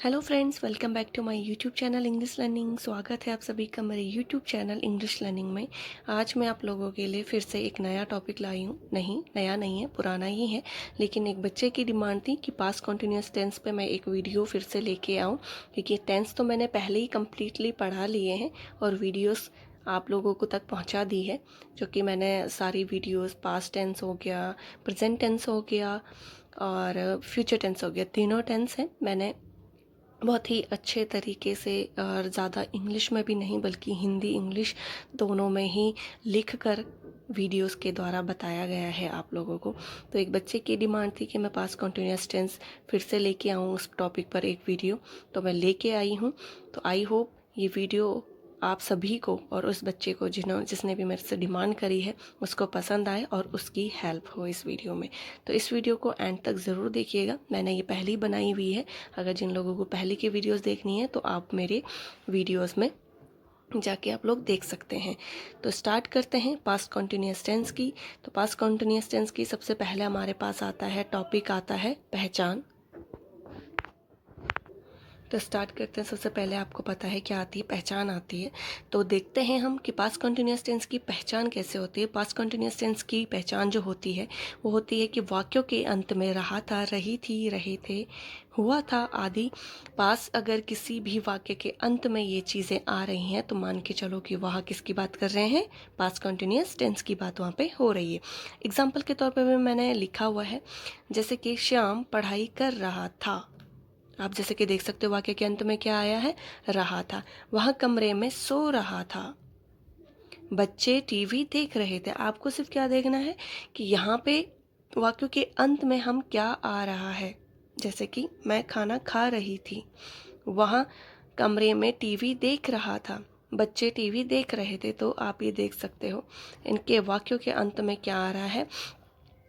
Hello friends, welcome back to my YouTube channel English learning. स्वागत है आप सभी का मेरे यूट्यूब चैनल इंग्लिश लर्निंग में। आज मैं आप लोगों के लिए फिर से एक नया टॉपिक लाई हूँ। नहीं, नया नहीं है, पुराना ही है, लेकिन एक बच्चे की डिमांड थी कि पास्ट कॉन्टिन्यूस टेंस पे मैं एक वीडियो फिर से लेके आऊँ, क्योंकि टेंस तो मैंने पहले ही कम्प्लीटली पढ़ा लिए हैं और वीडियोज़ आप लोगों को तक पहुंचा दी है। जो कि मैंने सारी वीडियोस पास्ट टेंस हो गया, प्रेजेंट टेंस हो गया और फ्यूचर टेंस हो गया, तीनों टेंस हैं मैंने बहुत ही अच्छे तरीके से और ज़्यादा इंग्लिश में भी नहीं बल्कि हिंदी इंग्लिश दोनों में ही लिख कर वीडियोस के द्वारा बताया गया है आप लोगों को। तो एक बच्चे की डिमांड थी कि मैं पास्ट कॉन्टिन्यूअस टेंस फिर से लेके आऊँ उस टॉपिक पर एक वीडियो, तो मैं लेके आई हूँ। तो आई होप ये वीडियो आप सभी को और उस बच्चे को जिसने भी मेरे से डिमांड करी है उसको पसंद आए और उसकी हेल्प हो इस वीडियो में। तो इस वीडियो को एंड तक ज़रूर देखिएगा। मैंने ये पहले ही बनाई हुई है। अगर जिन लोगों को पहले की वीडियोस देखनी है तो आप मेरे वीडियोस में जाके आप लोग देख सकते हैं। तो स्टार्ट करते हैं पास्ट कॉन्टिन्यूअस टेंस की। तो पास्ट कॉन्टिन्यूअस टेंस की सबसे पहले हमारे पास आता है टॉपिक, आता है पहचान। तो स्टार्ट करते हैं। सबसे पहले आपको पता है क्या आती है, पहचान आती है। तो देखते हैं हम कि पास्ट कॉन्टिन्यूअस टेंस की पहचान कैसे होती है। पास्ट कॉन्टिन्यूअस टेंस की पहचान जो होती है वो होती है कि वाक्यों के अंत में रहा था, रही थी, रहे थे, हुआ था आदि पास अगर किसी भी वाक्य के अंत में ये चीज़ें आ रही हैं तो मान के चलो कि वहाँ किसकी बात कर रहे हैं, पास्ट कॉन्टिन्यूअस टेंस की बात वहाँ पे हो रही है। एग्जाम्पल के तौर पे भी मैंने लिखा हुआ है, जैसे कि श्याम पढ़ाई कर रहा था। आप जैसे कि देख सकते हो वाक्य के अंत में क्या आया है, रहा था। वह कमरे में सो रहा था। बच्चे टीवी देख रहे थे। आपको सिर्फ क्या देखना है कि यहाँ पे वाक्यों के अंत में हम क्या आ रहा है। जैसे कि मैं खाना खा रही थी, वहाँ कमरे में टीवी देख रहा था, बच्चे टीवी देख रहे थे। तो आप ये देख सकते हो इनके वाक्यों के अंत में क्या आ रहा है,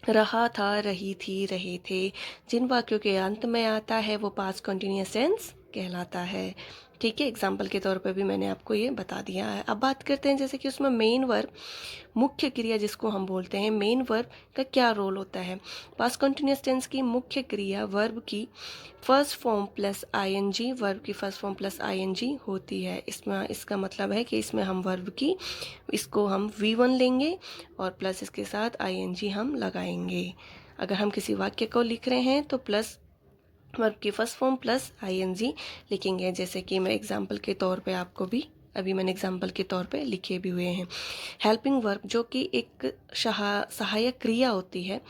रहा था, रही थी, रहे थे। जिन वाक्यों के अंत में आता है वो पास्ट कॉन्टिन्यूअस टेंस कहलाता है। ठीक है, एग्जाम्पल के तौर पे भी मैंने आपको ये बता दिया है। अब बात करते हैं जैसे कि उसमें मेन वर्ब, मुख्य क्रिया जिसको हम बोलते हैं, मेन वर्ब का क्या रोल होता है। पास्ट कॉन्टिन्यूअस टेंस की मुख्य क्रिया वर्ब की first form plus ING, verb की फर्स्ट फॉर्म प्लस आईएनजी होती है। इसमें इसका मतलब है कि इसमें हम वर्ब की इसको हम V1 लेंगे और प्लस इसके साथ आईएनजी हम लगाएंगे। अगर हम किसी वाक्य को लिख रहे हैं तो प्लस वर्ब की फर्स्ट फॉर्म प्लस आईएनजी लिखेंगे। जैसे कि मैं एग्जाम्पल के तौर पे आपको भी अभी मैंने एग्जाम्पल के तौर पे लिखे भी हुए हैं। हेल्पिंग वर्ब जो कि एक सहायक क्रिया होती है।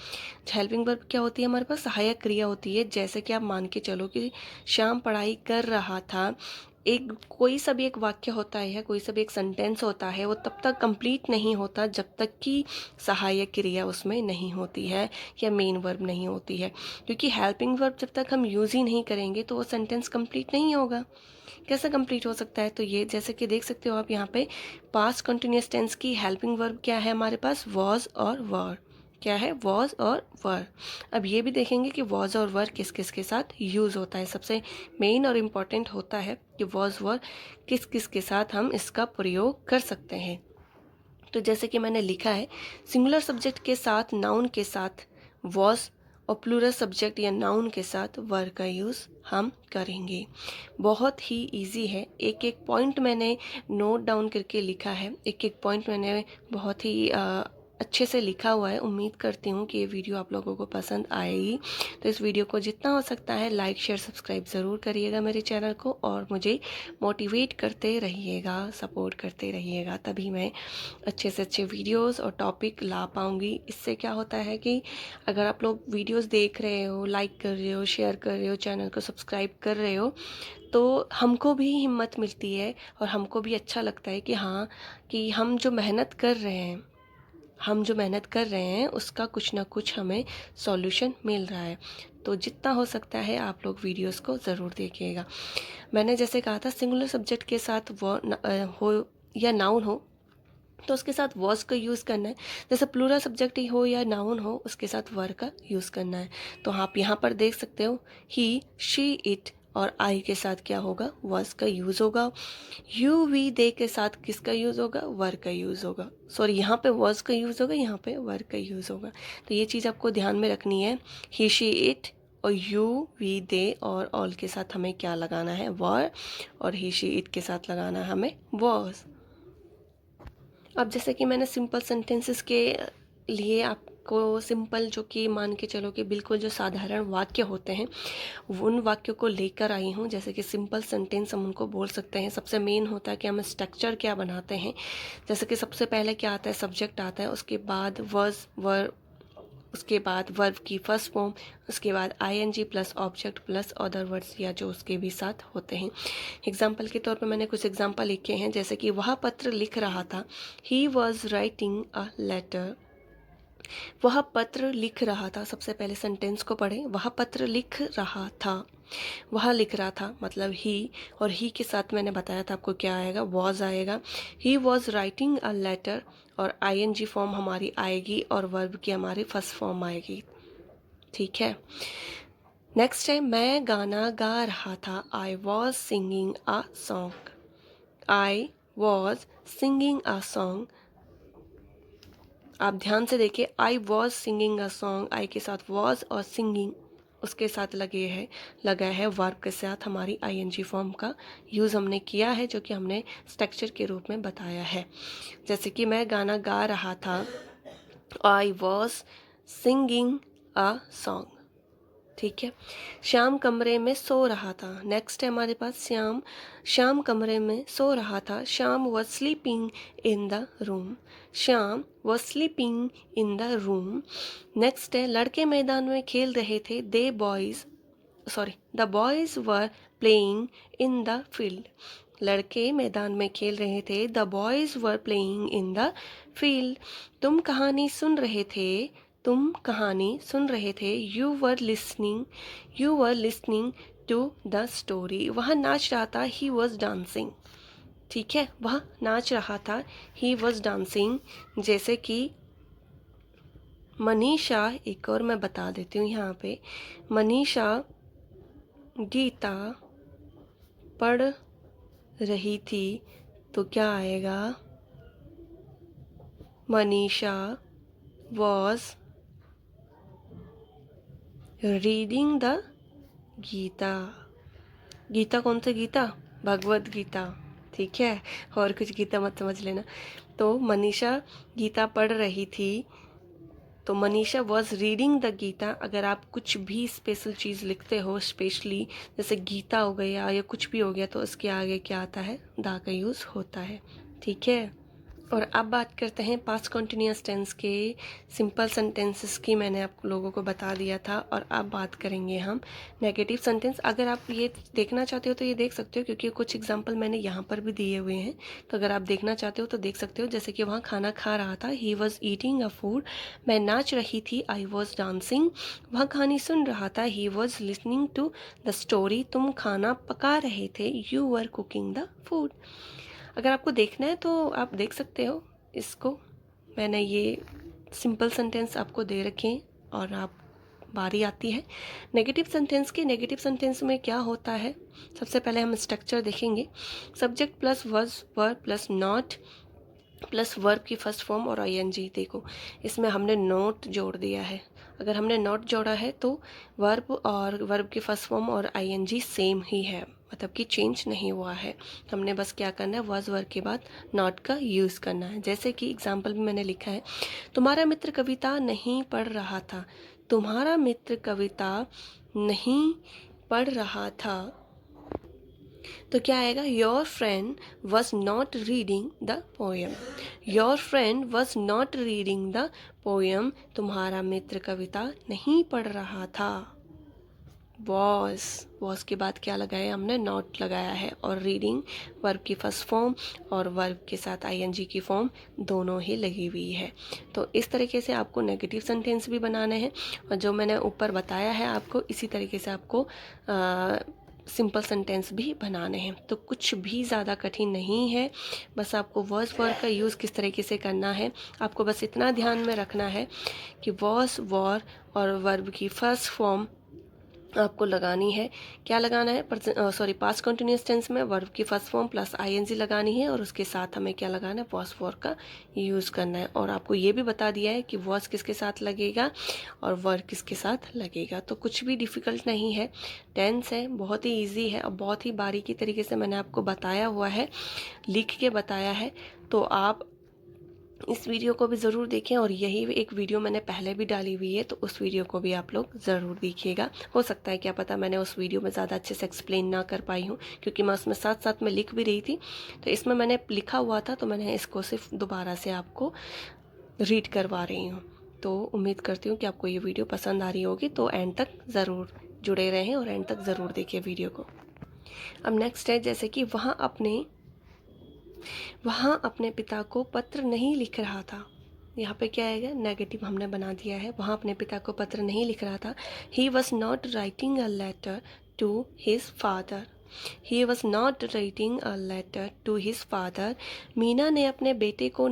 हेल्पिंग वर्ब क्या होती है, हमारे पास सहायक क्रिया होती है। जैसे कि आप मान के चलो कि श्याम पढ़ाई कर रहा था। एक कोई सा भी एक वाक्य होता है, कोई सा भी एक सेंटेंस होता है, वो तब तक कंप्लीट नहीं होता जब तक कि सहायक क्रिया उसमें नहीं होती है या मेन वर्ब नहीं होती है। क्योंकि हेल्पिंग वर्ब जब तक हम यूज़ ही नहीं करेंगे तो वो सेंटेंस कंप्लीट नहीं होगा। कैसे कंप्लीट हो सकता है, तो ये जैसे कि देख सकते हो आप यहाँ पे पास्ट कंटिन्यूअस टेंस की हेल्पिंग वर्ब क्या है, हमारे पास वॉज और वर। क्या है, वॉज और वर। अब ये भी देखेंगे कि वॉज और वर किस किस के साथ यूज़ होता है। सबसे मेन और इम्पॉर्टेंट होता है कि वॉज वर किस किस के साथ हम इसका प्रयोग कर सकते हैं। तो जैसे कि मैंने लिखा है, सिंगुलर सब्जेक्ट के साथ नाउन के साथ वॉज और प्लूरल सब्जेक्ट या नाउन के साथ वर का यूज़ हम करेंगे। बहुत ही इजी है। एक एक पॉइंट मैंने नोट डाउन करके लिखा है, एक एक पॉइंट मैंने बहुत ही अच्छे से लिखा हुआ है। उम्मीद करती हूँ कि ये वीडियो आप लोगों को पसंद आएगी। तो इस वीडियो को जितना हो सकता है लाइक शेयर सब्सक्राइब ज़रूर करिएगा मेरे चैनल को, और मुझे मोटिवेट करते रहिएगा, सपोर्ट करते रहिएगा, तभी मैं अच्छे से अच्छे वीडियोस और टॉपिक ला पाऊँगी। इससे क्या होता है कि अगर आप लोग वीडियोस देख रहे हो, लाइक कर रहे हो, शेयर कर रहे हो, चैनल को सब्सक्राइब कर रहे हो, तो हमको भी हिम्मत मिलती है और हमको भी अच्छा लगता है कि हाँ, कि हम जो मेहनत कर रहे हैं उसका कुछ ना कुछ हमें सॉल्यूशन मिल रहा है। तो जितना हो सकता है आप लोग वीडियोस को ज़रूर देखिएगा। मैंने जैसे कहा था, सिंगुलर सब्जेक्ट के साथ हो या नाउन हो तो उसके साथ वॉज का यूज़ करना है। जैसे प्लूरल सब्जेक्ट ही हो या नाउन हो उसके साथ वर का यूज़ करना है। तो आप यहाँ पर देख सकते हो, ही, शी, इट और आई के साथ क्या होगा, वॉज का यूज़ होगा। यू, वी, दे के साथ किसका यूज़ होगा, वर का यूज़ होगा। सॉरी, यहाँ पे वॉज का यूज़ होगा, यहाँ पे वर का यूज़ होगा। तो ये चीज़ आपको ध्यान में रखनी है। ही, शी, इट और यू वी दे और ऑल के साथ हमें क्या लगाना है, वर, और ही शी इट के साथ लगाना है हमें वॉज। अब जैसे कि मैंने सिंपल सेंटेंसेस के लिए आपको सिंपल जो कि मान के चलो कि बिल्कुल जो साधारण वाक्य होते हैं उन वाक्यों को लेकर आई हूँ। जैसे कि सिंपल सेंटेंस हम उनको बोल सकते हैं। सबसे मेन होता है कि हम स्ट्रक्चर क्या बनाते हैं। जैसे कि सबसे पहले क्या आता है, सब्जेक्ट आता है, उसके बाद वर्ज वर, उसके बाद वर्ब की फर्स्ट फॉर्म, उसके बाद ING plus object plus other words या जो उसके भी साथ होते हैं। एग्जाम्पल के तौर पर मैंने कुछ एग्जाम्पल लिखे हैं। जैसे कि वह पत्र लिख रहा था, he was writing a letter. वह पत्र लिख रहा था, सबसे पहले सेंटेंस को पढ़ें। वह पत्र लिख रहा था, वह लिख रहा था मतलब ही, और ही के साथ मैंने बताया था आपको क्या आएगा, वॉज आएगा। He was writing a letter, और आईएनजी फॉर्म हमारी आएगी और वर्ब की हमारी फर्स्ट फॉर्म आएगी। ठीक है। नेक्स्ट है, मैं गाना गा रहा था, I was singing a song. I was singing a song. आप ध्यान से देखिए, I was singing a song, I के साथ वॉज और सिंगिंग उसके साथ लगा है वर्ब के साथ हमारी आईएनजी फॉर्म का यूज़ हमने किया है, जो कि हमने स्ट्रक्चर के रूप में बताया है। जैसे कि मैं गाना गा रहा था, I was singing a song. ठीक है। श्याम कमरे में सो रहा था। नेक्स्ट है हमारे पास श्याम कमरे में सो रहा था, Shyam was sleeping in the room. Shyam was sleeping in the room. Next है, लड़के मैदान में खेल रहे थे, the boys were playing in the field. लड़के मैदान में खेल रहे थे, the boys were playing in the field. तुम कहानी सुन रहे थे, you were listening to the story. वह नाच रहा था, ही वॉज डांसिंग। ठीक है, वह नाच रहा था, ही वॉज डांसिंग। जैसे कि मनीषा, एक और मैं बता देती हूँ यहाँ पे, मनीषा गीता पढ़ रही थी, तो क्या आएगा, Manisha was reading the Gita. Gita कौन सा गीता, भगवत गीता। ठीक है, और कुछ गीता मत समझ लेना। तो मनीषा गीता पढ़ रही थी, तो Manisha was reading the Gita. अगर आप कुछ भी स्पेशल चीज़ लिखते हो, स्पेशली जैसे गीता हो गया या कुछ भी हो गया, तो उसके आगे क्या आता है, दा का यूज़ होता है। ठीक है। और अब बात करते हैं पास्ट कॉन्टिन्यूअस टेंस के सिंपल सेंटेंसेस की। मैंने आप लोगों को बता दिया था, और अब बात करेंगे हम नेगेटिव सेंटेंस। अगर आप ये देखना चाहते हो तो ये देख सकते हो, क्योंकि कुछ एग्जांपल मैंने यहाँ पर भी दिए हुए हैं, तो अगर आप देखना चाहते हो तो देख सकते हो। जैसे कि वहाँ खाना खा रहा था, he was eating a food. मैं नाच रही थी, आई वॉज डांसिंग। वहाँ कहानी सुन रहा था, he was listening to the story. तुम खाना पका रहे थे, you were cooking the food. अगर आपको देखना है तो आप देख सकते हो इसको। मैंने ये सिंपल सेंटेंस आपको दे रखे हैं, और आप बारी आती है नेगेटिव सेंटेंस की। नेगेटिव सेंटेंस में क्या होता है, सबसे पहले हम स्ट्रक्चर देखेंगे। Subject plus was verb plus not plus verb की फर्स्ट फॉर्म और आईएनजी। देखो, इसमें हमने नोट जोड़ दिया है। अगर हमने नॉट जोड़ा है तो वर्ब और वर्ब की फर्स्ट फॉर्म और आईएनजी सेम ही है, मतलब कि चेंज नहीं हुआ है। हमने बस क्या करना है, वॉज वर्ब के बाद नॉट का यूज़ करना है। जैसे कि एग्जाम्पल में मैंने लिखा है, तुम्हारा मित्र कविता नहीं पढ़ रहा था। तुम्हारा मित्र कविता नहीं पढ़ रहा था, तो क्या आएगा, your friend was not reading the poem. Your friend was not reading the poem. तुम्हारा मित्र कविता नहीं पढ़ रहा था। वॉज के बाद क्या लगाया हमने, नॉट लगाया है। और रीडिंग वर्ब की फर्स्ट फॉर्म और वर्ब के साथ आईएनजी की फॉर्म दोनों ही लगी हुई है। तो इस तरीके से आपको नेगेटिव सेंटेंस भी बनाने हैं, और जो मैंने ऊपर बताया है आपको, इसी तरीके से आपको सिंपल सेंटेंस भी बनाने हैं। तो कुछ भी ज़्यादा कठिन नहीं है, बस आपको वॉज वर्ब का यूज़ किस तरीके से करना है, आपको बस इतना ध्यान में रखना है कि वॉज वॉर और वर्ब की फर्स्ट फॉर्म आपको लगानी है। क्या लगाना है? पास्ट कंटिन्यूअस टेंस में वर्ब की फर्स्ट फॉर्म प्लस आईएनजी लगानी है, और उसके साथ हमें क्या लगाना है? वॉज फॉर का यूज़ करना है। और आपको ये भी बता दिया है कि वॉज किसके साथ लगेगा और वर्ब किसके साथ लगेगा। तो कुछ भी डिफ़िकल्ट नहीं है, टेंस है, बहुत ही ईजी है और बहुत ही बारीकी तरीके से मैंने आपको बताया हुआ है, लिख के बताया है। तो आप इस वीडियो को भी ज़रूर देखें, और यही एक वीडियो मैंने पहले भी डाली हुई है, तो उस वीडियो को भी आप लोग ज़रूर देखिएगा। हो सकता है क्या पता मैंने उस वीडियो में ज़्यादा अच्छे से एक्सप्लेन ना कर पाई हूँ, क्योंकि मैं उसमें साथ साथ में लिख भी रही थी। तो इसमें मैंने लिखा हुआ था, तो मैंने इसको सिर्फ दोबारा से आपको रीड करवा रही हूँ। तो उम्मीद करती हूँ कि आपको ये वीडियो पसंद आ रही होगी, तो एंड तक ज़रूर जुड़े रहें और एंड तक ज़रूर देखिए वीडियो को। अब नेक्स्ट है, जैसे कि वहाँ अपने पिता को पत्र नहीं लिख रहा था। यहाँ पे क्या आएगा? नेगेटिव हमने बना दिया है। वहाँ अपने पिता को पत्र नहीं लिख रहा था। He was not writing a letter to his father. He was not writing a letter to his father. Meena ने अपने बेटे को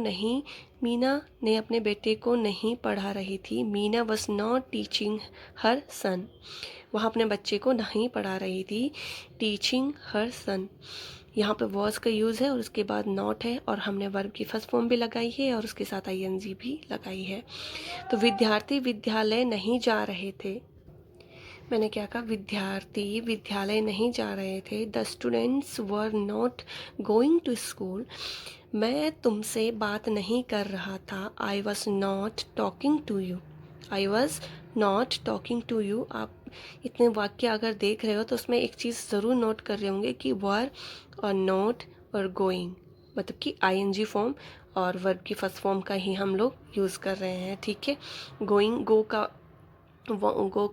नहीं पढ़ा रही थी। Meena was not teaching her son. वहाँ अपने बच्चे को नहीं पढ़ा रही थी, टीचिंग हर सन। यहाँ पे वॉज का यूज़ है और उसके बाद नॉट है, और हमने वर्ब की फर्स्ट फॉर्म भी लगाई है और उसके साथ आईएनजी भी लगाई है। तो विद्यार्थी विद्यालय नहीं जा रहे थे। मैंने क्या कहा? विद्यार्थी विद्यालय नहीं जा रहे थे। The students were not going to school. मैं तुमसे बात नहीं कर रहा था। I was not talking to you. I was not talking to you. आप इतने वाक्य अगर देख रहे हो तो उसमें एक चीज़ ज़रूर नोट कर रहे होंगे कि वर और नॉट और गोइंग, मतलब कि आईएनजी फॉर्म और वर्ब की फर्स्ट फॉर्म का ही हम लोग यूज़ कर रहे हैं। ठीक है, गो का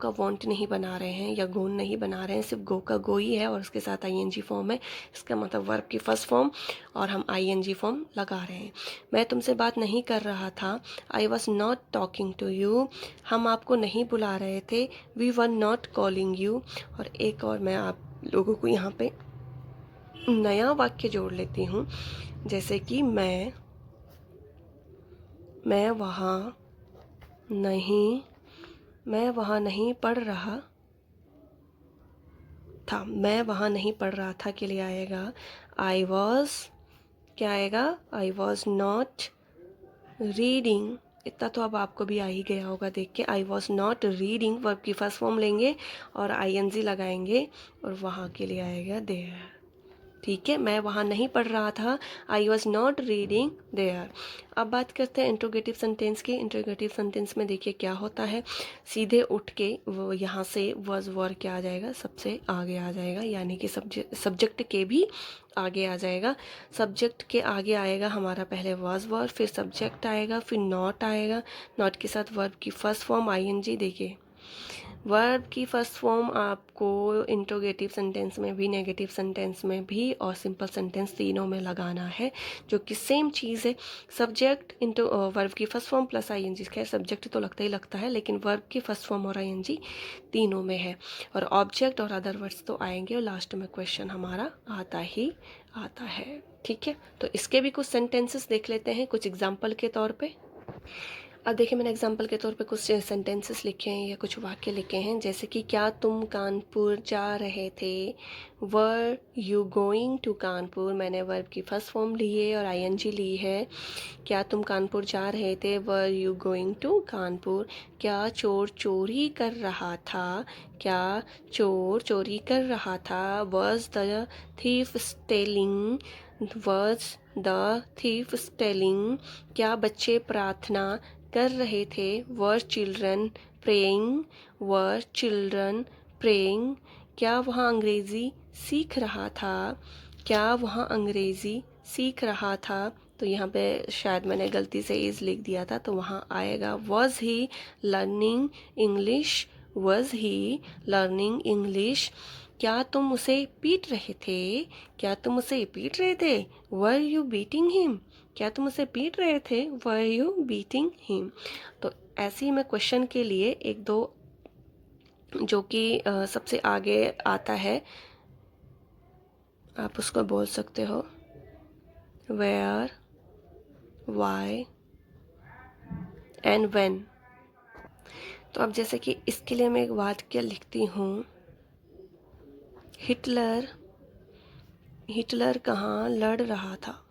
वॉन्ट नहीं बना रहे हैं या गोन नहीं बना रहे हैं, सिर्फ गो का गो ही है और उसके साथ आईएनजी फॉर्म है। इसका मतलब वर्ब की फर्स्ट फॉर्म और हम आईएनजी फॉर्म लगा रहे हैं। मैं तुमसे बात नहीं कर रहा था। I was not talking to you. हम आपको नहीं बुला रहे थे। We were not calling you. और एक और मैं आप लोगों को यहाँ पे नया वाक्य जोड़ लेती हूँ, जैसे कि मैं वहाँ नहीं पढ़ रहा था। मैं वहाँ नहीं पढ़ रहा था के लिए आएगा आई वॉज, क्या आएगा? आई वॉज नॉट रीडिंग। इतना तो अब आपको भी आ ही गया होगा देख के। आई वॉज नॉट रीडिंग वर्ब की फर्स्ट फॉर्म लेंगे और आईएनजी लगाएंगे और वहाँ के लिए आएगा देयर। ठीक है, मैं वहाँ नहीं पढ़ रहा था। I was not reading there. अब बात करते हैं इंट्रोगेटिव सेंटेंस की। इंट्रोगेटिव सेंटेंस में देखिए क्या होता है, सीधे उठ के वो यहाँ से वॉज वर क्या आ जाएगा? सबसे आगे आ जाएगा, यानी कि सब्जेक्ट के भी आगे आ जाएगा। सब्जेक्ट के आगे आएगा हमारा पहले वॉज वर, फिर सब्जेक्ट आएगा, फिर नॉट आएगा। नॉट के साथ वर्ब की फर्स्ट फॉर्म आईएनजी। देखिए, वर्ब की फर्स्ट फॉर्म आपको इंट्रोगेटिव सेंटेंस में भी, नेगेटिव सेंटेंस में भी और सिंपल सेंटेंस तीनों में लगाना है, जो कि सेम चीज़ है। सब्जेक्ट इंटू वर्ब की फर्स्ट फॉर्म प्लस आईएनजी। खैर सब्जेक्ट तो लगता ही लगता है, लेकिन वर्ब की फर्स्ट फॉर्म और आईएनजी तीनों में है। और ऑब्जेक्ट और अदर वर्ड्स तो आएंगे और लास्ट में क्वेश्चन हमारा आता ही आता है। ठीक है, तो इसके भी कुछ सेंटेंसेस देख लेते हैं कुछ एग्जाम्पल के तौर पे। अब देखिए, मैंने एग्जाम्पल के तौर पे कुछ सेंटेंसेस लिखे हैं या कुछ वाक्य लिखे हैं, जैसे कि क्या तुम कानपुर जा रहे थे? Were you going to Kanpur. मैंने वर्ब की फर्स्ट फॉर्म ली है और आईएनजी ली है। क्या तुम कानपुर जा रहे थे? Were you going to Kanpur. क्या चोर चोरी कर रहा था? क्या चोर चोरी कर रहा था? Was the thief stealing? Was the thief stealing? क्या बच्चे प्रार्थना कर रहे थे? Were children praying? Were children praying? क्या वहाँ अंग्रेज़ी सीख रहा था? क्या वहाँ अंग्रेज़ी सीख रहा था? तो यहाँ पे शायद मैंने गलती से इज़ लिख दिया था, तो वहाँ आएगा was he learning English? Was he learning English? क्या तुम उसे पीट रहे थे? क्या तुम उसे पीट रहे थे? Were you beating him? क्या तुम उसे पीट रहे थे? Were you beating him? तो ऐसे ही मैं क्वेश्चन के लिए एक दो जो कि सबसे आगे आता है, आप उसको बोल सकते हो वेयर, वाई एंड व्हेन। तो अब जैसे कि इसके लिए मैं एक वाक्य लिखती हूँ, हिटलर हिटलर कहाँ लड़ रहा था?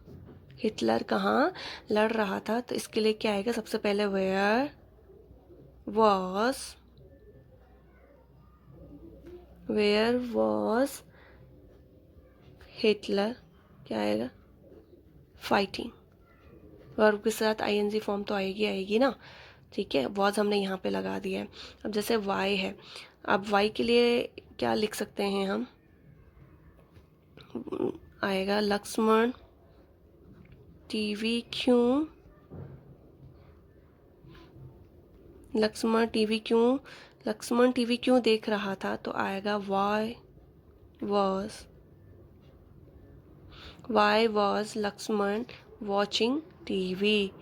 हिटलर कहाँ लड़ रहा था? तो इसके लिए क्या आएगा? सबसे पहले वेयर वॉज हिटलर, क्या आएगा? फाइटिंग। वर्ब के साथ आईएनजी फॉर्म तो आएगी ना, ठीक है। वॉज हमने यहाँ पे लगा दिया है। अब जैसे वाई है, अब वाई के लिए क्या लिख सकते हैं हम? आएगा लक्ष्मण टीवी क्यों लक्ष्मण टीवी क्यों देख रहा था? तो आएगा why was Laxman watching TV.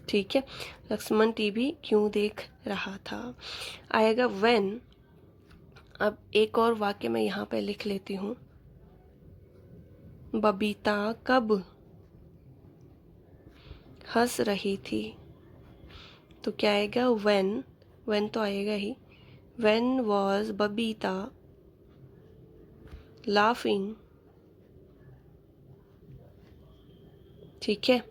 ठीक है, लक्ष्मण टीवी क्यों देख रहा था। आएगा व्हेन। अब एक और वाक्य मैं यहाँ पे लिख लेती हूँ। बबीता कब हंस रही थी? तो क्या आएगा? व्हेन तो आएगा ही। When was Babita laughing. ठीक है,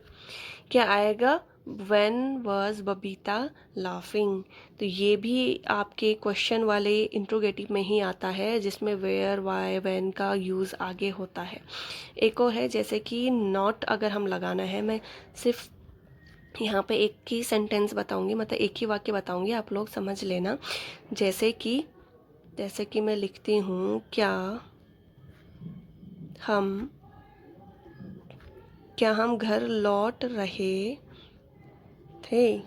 क्या आएगा? When was Babita laughing. तो ये भी आपके क्वेश्चन वाले इंट्रोगेटिव में ही आता है, जिसमें वेयर वाई व्हेन का यूज़ आगे होता है। एक और है, जैसे कि नॉट अगर हम लगाना है, मैं सिर्फ यहाँ पे एक ही सेंटेंस बताऊंगी, मतलब एक ही वाक्य बताऊंगी, आप लोग समझ लेना। जैसे कि मैं लिखती हूँ, क्या हम घर लौट रहे थे?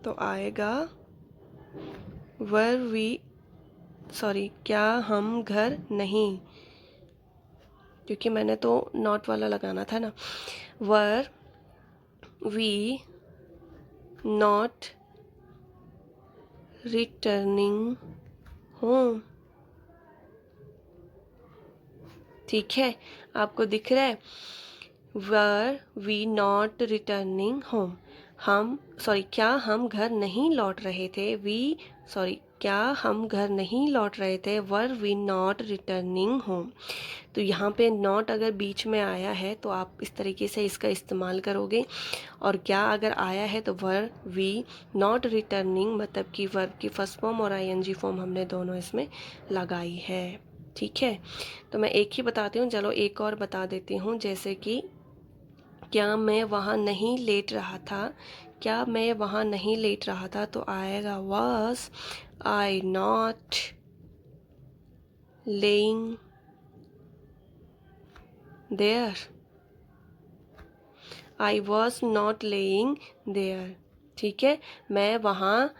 तो आएगा क्या हम घर नहीं, क्योंकि मैंने तो नॉट वाला लगाना था ना। Were we not returning home. ठीक है, आपको दिख रहा है? Were we not returning home. क्या हम घर नहीं लौट रहे थे? क्या हम घर नहीं लौट रहे थे? Were we not returning home. तो यहाँ पे नॉट अगर बीच में आया है तो आप इस तरीके से इसका इस्तेमाल करोगे। और क्या अगर आया है तो वर वी नॉट रिटर्निंग, मतलब कि वर्ब की फर्स्ट फॉर्म और आईएनजी फॉर्म हमने दोनों इसमें लगाई है। ठीक है, तो मैं एक ही बताती हूँ, चलो एक और बता देती हूँ। जैसे कि क्या मैं वहाँ नहीं लेट रहा था? क्या मैं वहाँ नहीं लेट रहा था? तो आएगा was I not laying there. I was not laying there. ठीक है, मैं वहाँ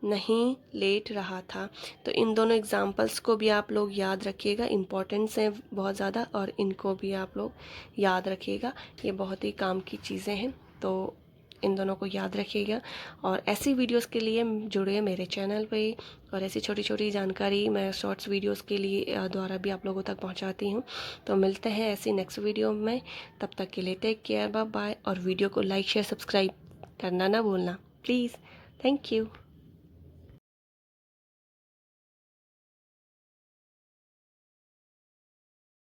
नहीं लेट रहा था। तो इन दोनों एग्जाम्पल्स को भी आप लोग याद रखिएगा, इम्पॉर्टेंस है बहुत ज़्यादा, और इनको भी आप लोग याद रखिएगा। ये बहुत ही काम की चीज़ें हैं, तो इन दोनों को याद रखिएगा। और ऐसी वीडियोस के लिए जुड़े मेरे चैनल पे, और ऐसी छोटी छोटी जानकारी मैं शॉर्ट्स वीडियोस के लिए द्वारा भी आप लोगों तक पहुंचाती हूं। तो मिलते हैं ऐसी नेक्स्ट वीडियो में, तब तक के लिए टेक केयर, बाय बाय। और वीडियो को लाइक शेयर सब्सक्राइब करना ना भूलना प्लीज़। Thank you.